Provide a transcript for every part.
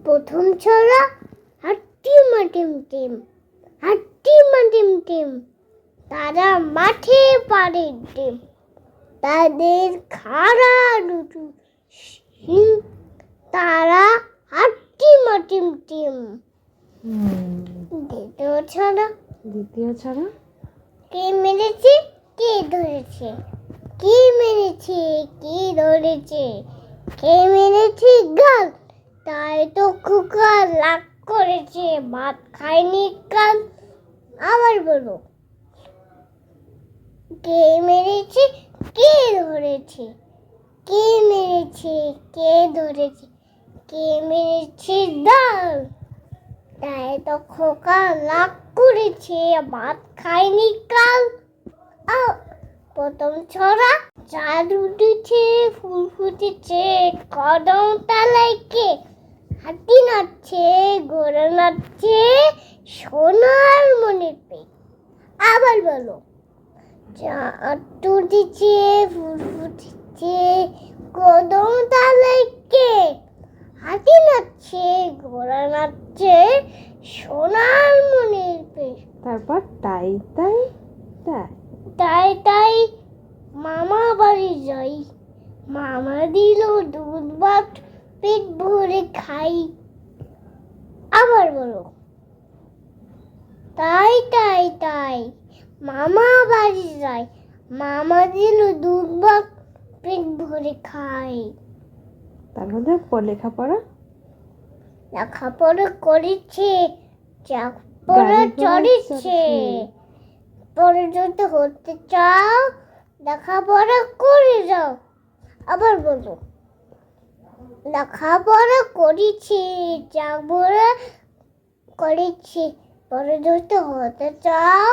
প্রথম ছড়া হাট্টি মাটিম টিম, হাট্টি মাটিম টিম, তারা মাঠে পারে ডিম, তাদের খাড়া দুটো শিং, তারা হাট্টি মাটিম টিম। দ্বিতীয় ছড়া কে মেরেছে কে ধরেছে, কে মেরেছে কে ধরেছে, কে মেরেছে গাল, তাই তো খোকা লাগ করেছে, ভাত খায়নি কাল। আবার বলো, কে মেরেছে কে ধরেছে, কে মেরেছে কে ধরেছে, কে মেরেছে ডাল, তাই তো খোকা লাগ করেছে, ভাত খায়নি কাল। প্রথম ছড়া চাঁদ উঠেছে ফুল ফুটেছে, কদম তলায় কে, হাতি নাচছে ঘোড়া নাচছে, সোনার মনের পেট। আবার বলো, চাঁদ উঠেছে ফুল ফুটেছে, কদম তলায় কে, হাতি নাচছে ঘোড়া নাচছে, সোনার মনের পেট। তারপর তাই তাই তাই তাই তাই মামা বাড়ি যাই, মামা দিল দুধ ভাত পেট ভরে খাই। আবার বলো, তাই তাই তাই মামা বাড়ি যাই, মামা দিল দুধ ভাত পেট ভরে খাই। তার মধ্যে লেখাপড়া লেখাপড়া করেছে, চাপড়া গাড়ি ঘোড়া চড়েছে, পরে যদি হতে চাও লেখাপড়া করে যাও। আবার বলো, লেখাপড়া করেছি চাপড়া করেছি, পরে যদি হতে চাও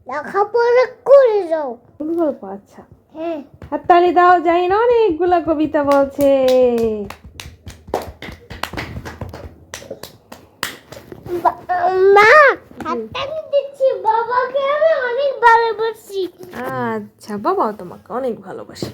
লেখাপড়া করে যাও। কোন গল্প? আচ্ছা, হ্যাঁ, হাততালি দাও, জানি না অনেকগুলা কবিতা বলছে। মা হাততালি দিচ্ছি, বাবাকে আমি অনেক ভালোবাসি। আচ্ছা, বাবা তোমাকে অনেক ভালোবাসে।